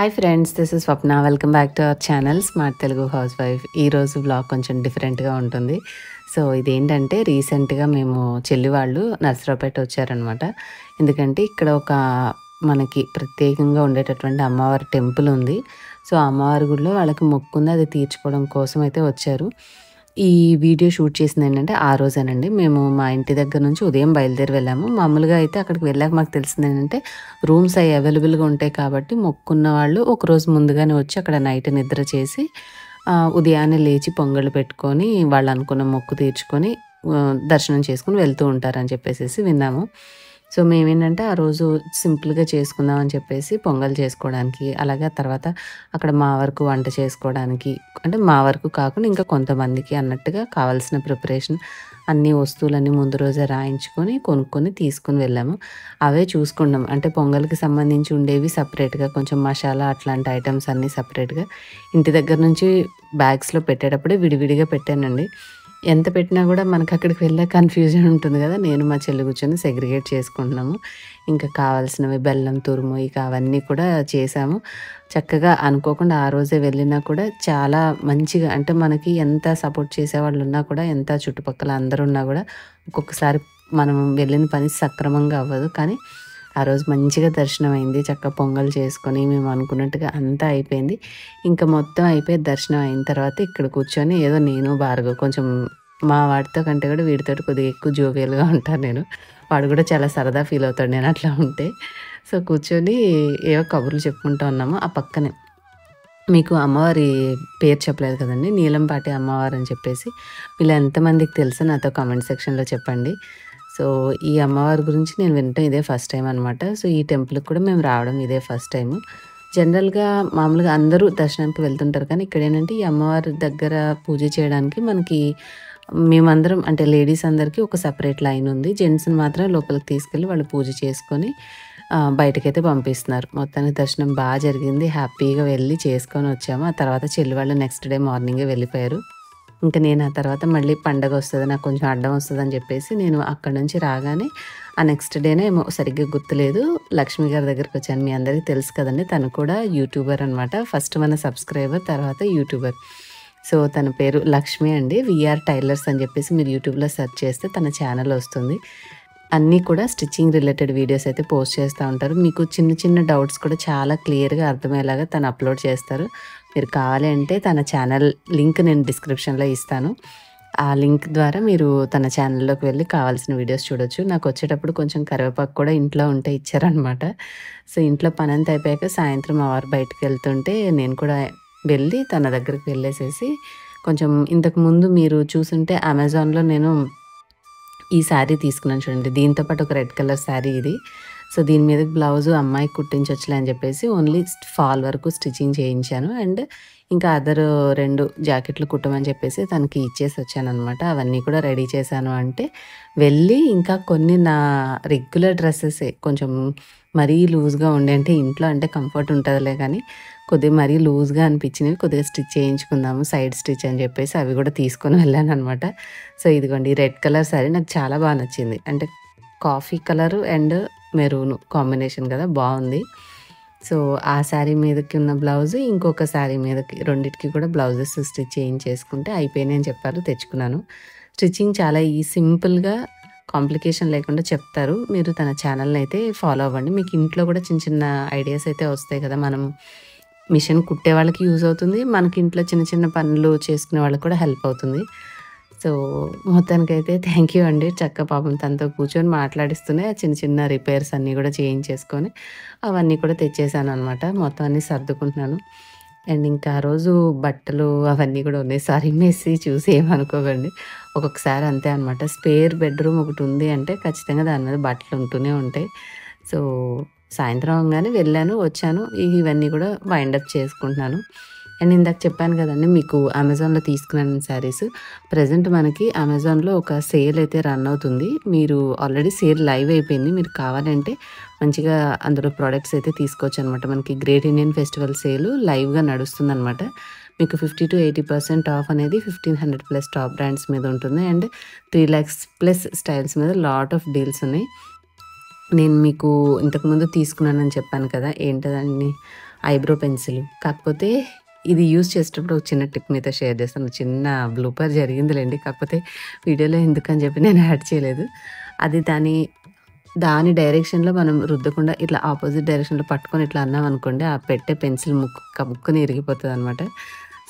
Hi friends, this is Swapna. Welcome back to our channel smart Telugu house wife. ఈరోజు blog కొంచెం డిఫరెంట్గా ఉంటుంది. So ఇదేంటంటే రీసెంట్గా మేము చెల్లి వాళ్ళు నర్సరావుపేట వచ్చారనమాట. ఎందుకంటే ఇక్కడ ఒక మనకి ప్రత్యేకంగా ఉండేటటువంటి అమ్మవారి టెంపుల్ ఉంది. సో అమ్మవారి గుడిలో వాళ్ళకి మొక్కు ఉంది, అది తీర్చుకోవడం కోసం అయితే వచ్చారు. ఈ వీడియో షూట్ చేసింది ఏంటంటే ఆ రోజేనండి. మేము మా ఇంటి దగ్గర నుంచి ఉదయం బయలుదేరి వెళ్ళాము. మామూలుగా అయితే అక్కడికి వెళ్ళాక మాకు తెలిసింది ఏంటంటే రూమ్స్ అవి అవైలబుల్గా ఉంటాయి కాబట్టి మొక్కున్న వాళ్ళు ఒకరోజు ముందుగానే వచ్చి అక్కడ నైట్ నిద్ర చేసి ఉదయాన్నే లేచి పొంగళ్ళు పెట్టుకొని వాళ్ళు అనుకున్న మొక్కు తీర్చుకొని దర్శనం చేసుకుని వెళ్తూ ఉంటారని చెప్పేసి విన్నాము. సో మేమేంటంటే ఆ రోజు సింపుల్గా చేసుకుందాం అని చెప్పేసి పొంగల్ చేసుకోవడానికి, అలాగే తర్వాత అక్కడ మా వరకు వంట చేసుకోవడానికి, అంటే మా వరకు కాకుండా ఇంకా కొంతమందికి అన్నట్టుగా కావాల్సిన ప్రిపరేషన్ అన్ని వస్తువులన్నీ ముందు రోజే రాయించుకొని కొనుక్కొని తీసుకుని వెళ్ళాము. అవే చూసుకున్నాం. అంటే పొంగల్కి సంబంధించి ఉండేవి సపరేట్గా, కొంచెం మసాలా అట్లాంటి ఐటమ్స్ అన్నీ సపరేట్గా ఇంటి దగ్గర నుంచి బ్యాగ్స్లో పెట్టేటప్పుడే విడివిడిగా పెట్టానండి. ఎంత పెట్టినా కూడా మనకు అక్కడికి వెళ్ళే కన్ఫ్యూజన్ ఉంటుంది కదా. నేను మా చెల్లి కూర్చొని సెగ్రిగేట్ చేసుకుంటున్నాము. ఇంకా కావాల్సినవి బెల్లం తురుము ఇక అవన్నీ కూడా చేసాము. చక్కగా అనుకోకుండా ఆ రోజే వెళ్ళినా కూడా చాలా మంచిగా, అంటే మనకి ఎంత సపోర్ట్ చేసేవాళ్ళు ఉన్నా కూడా, ఎంత చుట్టుపక్కల అందరూ ఉన్నా కూడా ఒక్కొక్కసారి మనం వెళ్ళిన పని సక్రమంగా అవ్వదు. కానీ ఆ రోజు మంచిగా దర్శనం అయింది. చక్కగా పొంగల్ చేసుకొని మేము అనుకున్నట్టుగా అంతా అయిపోయింది. ఇంకా మొత్తం అయిపోయి దర్శనం అయిన తర్వాత ఇక్కడ కూర్చొని ఏదో నేను భార్గవ్ కొంచెం మా వాడితో కంటే కూడా వీడితో కొద్దిగా ఎక్కువ జోవియల్గా ఉంటాను నేను. వాడు కూడా చాలా సరదా ఫీల్ అవుతాడు నేను అట్లా ఉంటే. సో కూర్చొని ఏవో కబుర్లు చెప్పుకుంటూ ఉన్నాము. ఆ పక్కనే మీకు అమ్మవారి పేరు చెప్పలేదు కదండి, నీలంపాటి అమ్మవారు అని చెప్పేసి. వీళ్ళు ఎంతమందికి తెలుసో నాతో కామెంట్ సెక్షన్లో చెప్పండి. సో ఈ అమ్మవారి గురించి నేను వినటం ఇదే ఫస్ట్ టైం అనమాట. సో ఈ టెంపుల్కి కూడా మేము రావడం ఇదే ఫస్ట్ టైము. జనరల్గా మామూలుగా అందరూ దర్శనానికి వెళ్తుంటారు, కానీ ఇక్కడ ఏంటంటే ఈ అమ్మవారి దగ్గర పూజ చేయడానికి మనకి మేమందరం అంటే లేడీస్ అందరికీ ఒక సపరేట్ లైన్ ఉంది. జెంట్స్ని మాత్రం లోపలికి తీసుకెళ్ళి వాళ్ళు పూజ చేసుకొని బయటకైతే పంపిస్తున్నారు. మొత్తానికి దర్శనం బాగా జరిగింది. హ్యాపీగా వెళ్ళి చేసుకొని వచ్చాము. ఆ తర్వాత చెల్లి వాళ్ళు నెక్స్ట్ డే మార్నింగే వెళ్ళిపోయారు. ఇంకా నేను ఆ తర్వాత మళ్ళీ పండగ వస్తుంది, నాకు కొంచెం అడ్డం వస్తుంది అని చెప్పేసి నేను అక్కడ నుంచి రాగానే ఆ నెక్స్ట్ డేనే ఏమో సరిగ్గా గుర్తులేదు, లక్ష్మి గారి దగ్గరికి వచ్చాను. మీ అందరికీ తెలుసు కదండి, తను కూడా యూట్యూబర్ అనమాట. ఫస్ట్ మన సబ్స్క్రైబర్, తర్వాత యూట్యూబర్. సో తన పేరు లక్ష్మి అండి. విఆర్ టైలర్స్ అని చెప్పేసి మీరు యూట్యూబ్లో సెర్చ్ చేస్తే తన ఛానల్ వస్తుంది. అన్నీ కూడా స్టిచ్చింగ్ రిలేటెడ్ వీడియోస్ అయితే పోస్ట్ చేస్తూ ఉంటారు. మీకు చిన్న చిన్న డౌట్స్ కూడా చాలా క్లియర్గా అర్థమయ్యేలాగా తను అప్లోడ్ చేస్తారు. మీరు కావాలి అంటే తన ఛానల్ లింక్ నేను డిస్క్రిప్షన్లో ఇస్తాను. ఆ లింక్ ద్వారా మీరు తన ఛానల్లోకి వెళ్ళి కావాల్సిన వీడియోస్ చూడొచ్చు. నాకు వచ్చేటప్పుడు కొంచెం కరివేపాకు కూడా ఇంట్లో ఉంటే ఇచ్చారనమాట. సో ఇంట్లో పని అంతా అయిపోయాక సాయంత్రం మా వారు బయటకు వెళ్తుంటే నేను కూడా వెళ్ళి తన దగ్గరికి వెళ్ళేసేసి, కొంచెం ఇంతకుముందు మీరు చూసుంటే అమెజాన్లో నేను ఈ శారీ తీసుకున్నాను చూడండి, దీంతో పాటు ఒక రెడ్ కలర్ శారీ ఇది. సో దీని మీద బ్లౌజు అమ్మాయికి కుట్టించవచ్చులే అని చెప్పేసి ఓన్లీ ఫాల్ వరకు స్టిచ్చింగ్ చేయించాను. అండ్ ఇంకా అదర్ 2 జాకెట్లు కుట్టమని చెప్పేసి తనకి ఇచ్చేసి వచ్చాను అనమాట. అవన్నీ కూడా రెడీ చేశాను. అంటే వెళ్ళి ఇంకా కొన్ని నా రెగ్యులర్ డ్రెస్సెసే కొంచెం మరీ లూజ్గా ఉండే, అంటే ఇంట్లో అంటే కంఫర్ట్ ఉంటుందిలే కానీ కొద్దిగా మరీ లూజ్గా అనిపించినవి కొద్దిగా స్టిచ్ చేయించుకుందాము, సైడ్ స్టిచ్ అని చెప్పేసి అవి కూడా తీసుకొని వెళ్ళాను అనమాట. సో ఇదిగోండి రెడ్ కలర్ శారీ నాకు చాలా బాగా నచ్చింది. అంటే coffee colour and maroon combination కదా, బాగుంది. సో ఆ శారీ మీదకి ఉన్న బ్లౌజ్, ఇంకొక శారీ మీదకి, రెండింటికి కూడా బ్లౌజెస్ స్టిచ్ చేయించేసుకుంటే అయిపోయినాయి అని చెప్పారు, తెచ్చుకున్నాను. స్టిచ్చింగ్ చాలా సింపుల్గా కాంప్లికేషన్ లేకుండా చెప్తారు. మీరు తన ఛానల్ని అయితే ఫాలో అవ్వండి. మీకు ఇంట్లో కూడా చిన్న చిన్న ఐడియాస్ అయితే వస్తాయి కదా. మనం మిషన్ కుట్టే వాళ్ళకి యూజ్ అవుతుంది, మనకి ఇంట్లో చిన్న చిన్న పనులు చేసుకునే వాళ్ళకి కూడా హెల్ప్ అవుతుంది. సో మొత్తానికైతే థ్యాంక్ యూ అండి. చక్కగా పాపం తనతో కూర్చొని మాట్లాడిస్తూనే చిన్న చిన్న రిపేర్స్ అన్నీ కూడా చేయించేసుకొని అవన్నీ కూడా తెచ్చేసాను అనమాట. మొత్తం అన్నీ సర్దుకుంటున్నాను. అండ్ ఇంకా ఆ రోజు బట్టలు అవన్నీ కూడా ఉన్నాయి. సారీ మెస్సీ చూసి ఏమనుకోకండి. ఒక్కొక్కసారి అంతే అనమాట. స్పేర్ బెడ్రూమ్ ఒకటి ఉంది అంటే ఖచ్చితంగా దాని మీద బట్టలు ఉంటూనే ఉంటాయి. సో సాయంత్రం అవగానే వెళ్ళాను, వచ్చాను. ఇవన్నీ కూడా వైండప్ చేసుకుంటున్నాను. అండ్ ఇందాక చెప్పాను కదండి మీకు అమెజాన్లో తీసుకున్నాను శారీస్. ప్రజెంట్ మనకి అమెజాన్లో ఒక సేల్ అయితే రన్ అవుతుంది. మీరు ఆల్రెడీ సేల్ లైవ్ అయిపోయింది. మీరు కావాలంటే మంచిగా అందులో ప్రోడక్ట్స్ అయితే తీసుకోవచ్చు అనమాట. మనకి గ్రేట్ ఇండియన్ ఫెస్టివల్ సేల్ లైవ్గా నడుస్తుంది అనమాట. మీకు 50 to 80% ఆఫ్ అనేది 1500+ టాప్ బ్రాండ్స్ మీద ఉంటుంది. అండ్ 3 lakhs+ స్టైల్స్ మీద లాట్ ఆఫ్ డీల్స్ ఉన్నాయి. నేను మీకు ఇంతకుముందు తీసుకున్నానని చెప్పాను కదా, ఏంటదండి ఐబ్రో పెన్సిల్. కాకపోతే ఇది యూజ్ చేసేటప్పుడు ఒక చిన్న టిప్ మీతో షేర్ చేస్తాను. చిన్న బ్లూపర్ జరిగిందిలెండి. కాకపోతే వీడియోలో ఎందుకని చెప్పి నేను యాడ్ చేయలేదు. అది దాని డైరెక్షన్‌లో మనం రుద్దకుండా ఇట్లా ఆపోజిట్ డైరెక్షన్‌లో పట్టుకొని ఇట్లా అన్నామనుకోండి, ఆ పెట్టే పెన్సిల్ ముక్కున ఇరిగిపోతదనమాట.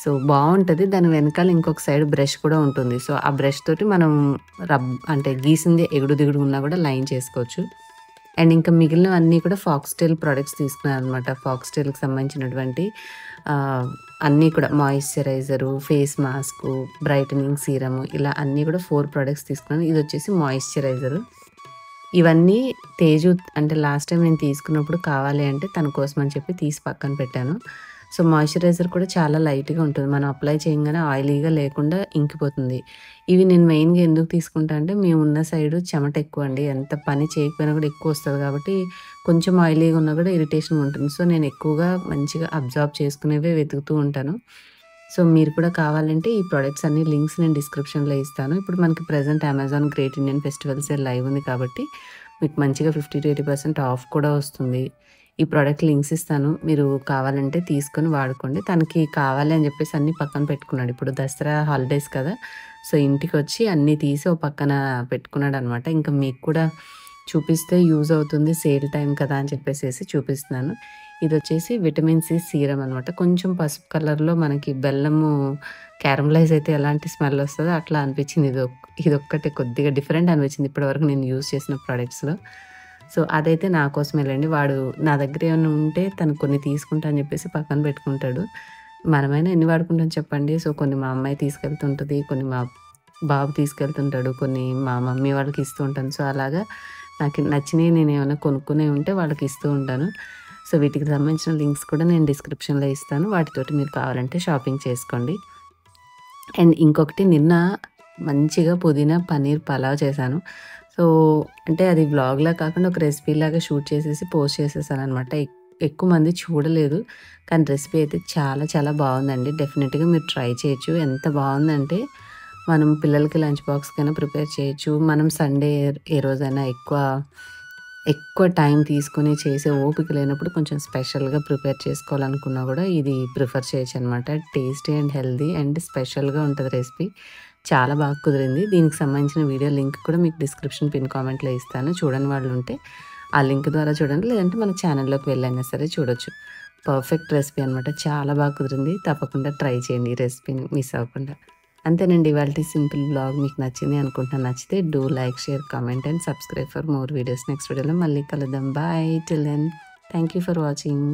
సో, బావుంటది. దాని వెనకాల ఇంకొక సైడ్ బ్రష్ కూడా ఉంటుంది. సో, ఆ బ్రష్ తోటి మనం అంటే గీసింది ఎగుడు దిగుడు ఉన్నా కూడా లైన్ చేసుకోవచ్చు. అండ్ ఇంకా మిగిలినవన్నీ కూడా ఫాక్స్‌టైల్ ప్రొడక్ట్స్ తీసుకున్నాననమాట. ఫాక్స్‌టైల్‌కి సంబంధించినటువంటి అన్నీ కూడా moisturiser, face mask, brightening serum ఇలా అన్నీ కూడా 4 ప్రొడక్ట్స్ తీసుకున్నాను. ఇదొచ్చేసి మాయిశ్చరైజరు. ఇవన్నీ తేజు అంటే లాస్ట్ టైమ్ నేను తీసుకున్నప్పుడు కావాలి అంటే తన కోసం అని చెప్పి తీసి పక్కన పెట్టాను. సో, మాయిశ్చరైజర్ కూడా చాలా లైట్‌గా ఉంటుంది. మనం అప్లై చేయంగానే ఆయిలీగా లేకుండా ఇంకిపోతుంది. ఇవి నేను మెయిన్‌గా ఎందుకు తీసుకుంటా అంటే మేమున్న సైడు చెమట ఎక్కువండి. ఎంత పని చేయకపోయినా కూడా ఎక్కువొస్తది కాబట్టి కొంచెం ఆయిలీగా ఉన్నా కూడా ఇరిటేషన్‌గా ఉంటుంది. సో, నేను ఎక్కువగా మంచిగా అబ్జార్బ్ చేసుకునేవే వెతుకుతూ ఉంటాను. సో, మీరు కూడా కావాలంటే ఈ ప్రొడక్ట్స్ అన్ని లింక్స్ నేను డిస్క్రిప్షన్‌లో ఇస్తాను. ఇప్పుడు మనకి present Amazon great Indian festival sale live ఉంది కాబట్టి మీకు మంచిగా 50-80% ఆఫ్ కూడా వస్తుంది. ఈ ప్రొడక్ట్ లింక్స్ ఇస్తాను. మీరు కావాలంటే తీసుకొని వాడుకోండి. తనకి కావాలి అని చెప్పేసి అన్నీ పక్కన పెట్టుకున్నాడు. ఇప్పుడు దసరా హాలిడేస్ కదా! సో, ఇంటికొచ్చి అన్నీ తీసి ఓ పక్కన పెట్టుకున్నాడనమాట. ఇంకా మీకు కూడా చూపిస్తే యూజ్ అవుతుంది. సేల్ టైమ్ కదా అని చెప్పేసేసి చూపిస్తున్నాను. ఇదొచ్చేసి విటమిన్ సి సీరమ్ అనమాట. కొంచెం పసుపు కలర్‌లో మనకి బెల్లము క్యారమలైజ్ అయితే ఎలాంటి స్మెల్ వస్తదో అట్లా అనిపించింది. ఇదొక్కటే కొద్దిగా డిఫరెంట్ అనిపించింది ఇప్పటివరకు నేను యూజ్ చేసిన ప్రొడక్ట్స్‌లో. సో, అదైతే నా కోసమేలెండి. వాడు నా దగ్గర ఏమన్నా ఉంటే తను కొన్ని తీసుకుంటా అని చెప్పేసి పక్కన పెట్టుకుంటాడు. మనమైనా ఎన్ని వాడుకుంటాం చెప్పండి. సో, కొన్ని మా అమ్మాయి తీసుకెళ్తుంటది. కొన్ని మా బాబు తీసుకెళ్తుంటాడు. కొన్ని మా మమ్మీ వాళ్ళకి ఇస్తూ ఉంటాను. సో, అలాగా నాకు నచ్చినయి నేనేమన్నా కొనుక్కునేవి ఉంటే వాళ్ళకి ఇస్తూ ఉంటాను. సో, వీటికి సంబంధించిన లింక్స్ కూడా నేను డిస్క్రిప్షన్‌లో ఇస్తాను. వాటితోటి మీరు కావాలంటే షాపింగ్ చేసుకోండి. అండ్ ఇంకొకటి నిన్న మంచిగా పుదీనా పన్నీర్ పలావ్ చేశాను. సో, అంటే అది వ్లాగ్‌లా కాకుండా ఒక రెసిపీలాగా షూట్ చేసేసి పోస్ట్ చేసేసాననమాట. ఎక్కువ మంది చూడలేదు. కానీ రెసిపీ అయితే చాలా చాలా బావుందండి. డెఫినిట్‌గా మీరు ట్రై చేయొచ్చు. ఎంత బావుందంటే మనం పిల్లలకి లంచ్ బాక్స్‌కైనా ప్రిపేర్ చేయొచ్చు. మనం సండే ఏ రోజైనా ఎక్కువ టైం తీసుకొని చేసే ఓపిక లేనప్పుడు కొంచెం స్పెషల్‌గా ప్రిపేర్ చేసుకోవాలనుకున్నా గూడా ఇది ప్రిఫర్ చేయొచ్చనమాట. టేస్టీ అండ్ హెల్తీ అండ్ స్పెషల్‌గా ఉంటది రెసిపీ. చాలా బాగా కుదిరింది. దీనికి సంబంధించిన వీడియో లింక్ కూడా మీకు డిస్క్రిప్షన్ పిన్ కామెంట్‌లో ఇస్తాను. చూడని వాళ్ళుంటే ఆ లింక్ ద్వారా చూడండి. లేదంటే మన ఛానల్‌లోకి వెళ్ళైనా సరే చూడొచ్చు. పర్ఫెక్ట్ రెసిపీ అనమాట. చాలా బాగా కుదిరింది. తప్పకుండా ట్రై చేయండి ఈ రెసిపీని మిస్ అవ్వకుండా. అంతేనండి ఇవాల్టి సింపుల్ వ్లాగ్ మీకు నచ్చింది అనుకుంటున్నాను. నచ్చితే do like, share, comment and subscribe for more videos. Next వీడియోలో మళ్ళీ కలుద్దాం. Bye. Till then thank you for watching.